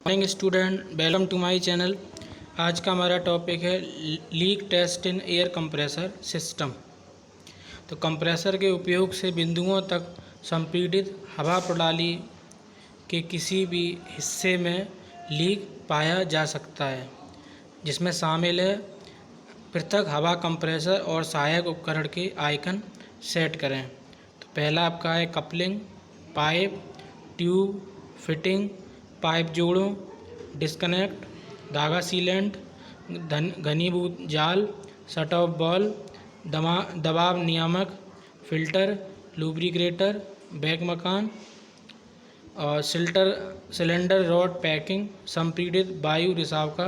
Morning student, welcome to my channel. आज का हमारा टॉपिक है leak test in air compressor system. तो कंप्रेसर के उपयोग से बिंदुओं तक संपीड़ित हवा प्रणाली के किसी भी हिस्से में लीक पाया जा सकता है, जिसमें शामिल है पृथक हवा कंप्रेसर और सहायक उपकरण के आइकन सेट करें। तो पहला आपका है coupling, pipe, tube, fitting, pipe जोड़ों, डिस्कनेक्ट, धागा सीलेंट, घनीभूत जाल, शट ऑफ बॉल, दबाव नियामक, फिल्टर, लुब्रिकेटर, बैक मकान और सिलेंडर रॉड पैकिंग। संपीड़ित वायु रिसाव का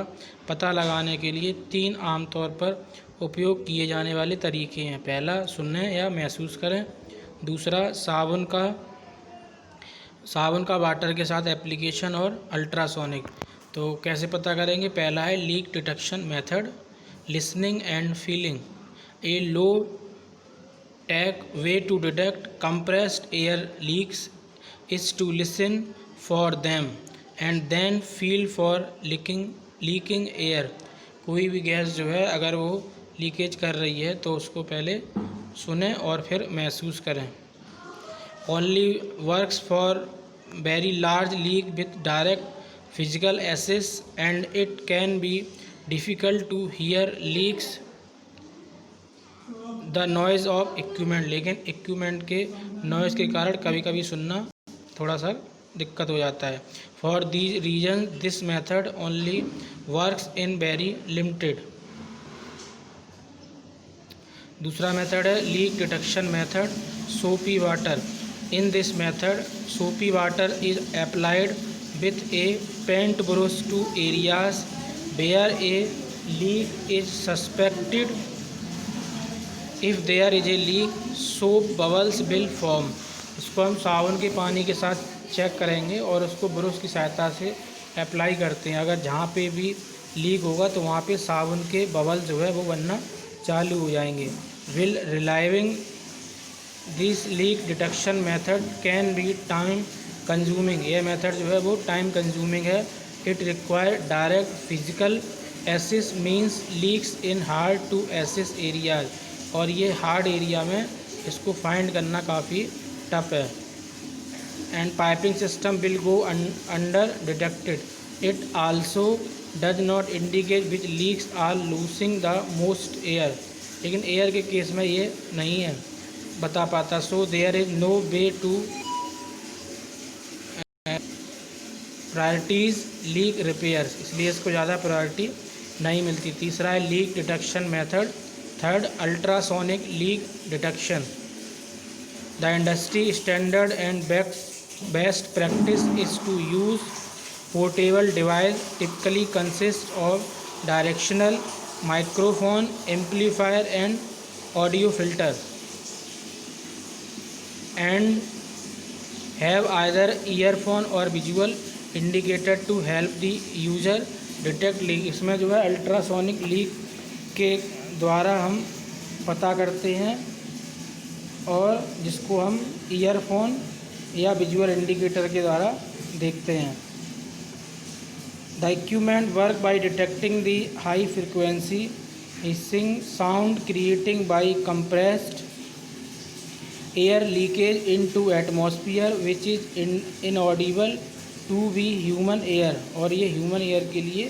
पता लगाने के लिए 3 आमतौर पर उपयोग किए जाने वाले तरीके हैं। पहला, सुनने या महसूस करें। दूसरा, साबुन का वाटर के साथ एप्लीकेशन और अल्ट्रासोनिक। तो कैसे पता करेंगे? पहला है leak detection method, listening and feeling. A low tech way to detect compressed air leaks is to listen for them and then feel for leaking air. कोई भी गैस जो है अगर वो लीकेज कर रही है तो उसको पहले सुने और फिर महसूस करें। Only works for very large leak with direct physical access and it can be difficult to hear leaks the noise of equipment। लेकिन इक्विपमेंट के नॉइज़ के कारण कभी कभी सुनना थोड़ा सा दिक्कत हो जाता है। For these reason this method only works in very limited. दूसरा मेथड है leak detection method, soapy water. In this method, soapy water is applied with a paint brush to areas where a leak is suspected. If there is a leak, soap bubbles will form। इसको हम साबुन के पानी के साथ check करेंगे और उसको ब्रश की सहायता से अप्लाई करते हैं। अगर जहाँ पे भी लीक होगा तो वहाँ पे साबुन के बबल जो है वो बनना चालू हो जाएंगे। Will relying this leak detection method can be time consuming. ये मेथड जो है वो टाइम कंज्यूमिंग है। It require direct physical access means leaks in hard to access areas. और ये हार्ड एरिया में इसको फाइंड करना काफ़ी टफ है। And piping system will go under detected. It also does not indicate which leaks are losing the most air. लेकिन air के case में ये नहीं है बता पाता। So there is no way to prioritize leak repairs, इसलिए इसको ज़्यादा प्रायोरिटी नहीं मिलती। तीसरा है leak detection method. Third, ultrasonic leak detection. The industry standard and best practice is to use portable device typically consist of directional microphone, amplifier and audio filter and have either earphone or visual indicator to help the user detect leak। इसमें जो है ultrasonic leak के द्वारा हम पता करते हैं और जिसको हम ईयरफोन या विजुअल इंडिकेटर के द्वारा देखते हैं। The equipment work by detecting the high frequency hissing sound creating by compressed air leakage into atmosphere which is inaudible to be human air. और ये ह्यूमन एयर के लिए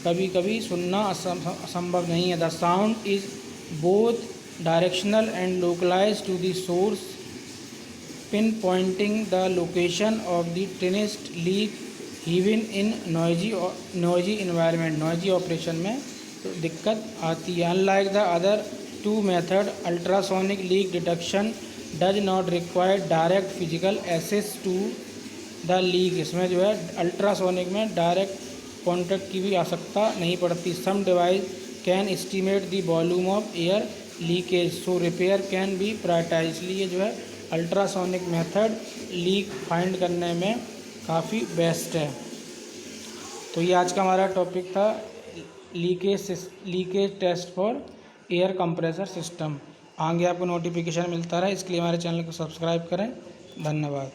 कभी कभी सुनना असंभव नहीं है। The sound is both directional and localize to the source, pinpointing the location of the tiniest leak even in noisy environment. Noisy operation में तो दिक्कत आती है। Unlike the other two method, ultrasonic leak detection does not require direct physical access to the leak. इसमें जो है ultrasonic में direct contact की भी आवश्यकता नहीं पड़ती। Some device can estimate the volume of air leakage so repair can be prioritize. इसलिए जो है अल्ट्रासोनिक मेथड लीक फाइंड करने में काफ़ी बेस्ट है। तो ये आज का हमारा टॉपिक था leakage test for air compressor system. आगे आपको नोटिफिकेशन मिलता रहे इसके लिए हमारे चैनल को सब्सक्राइब करें। धन्यवाद।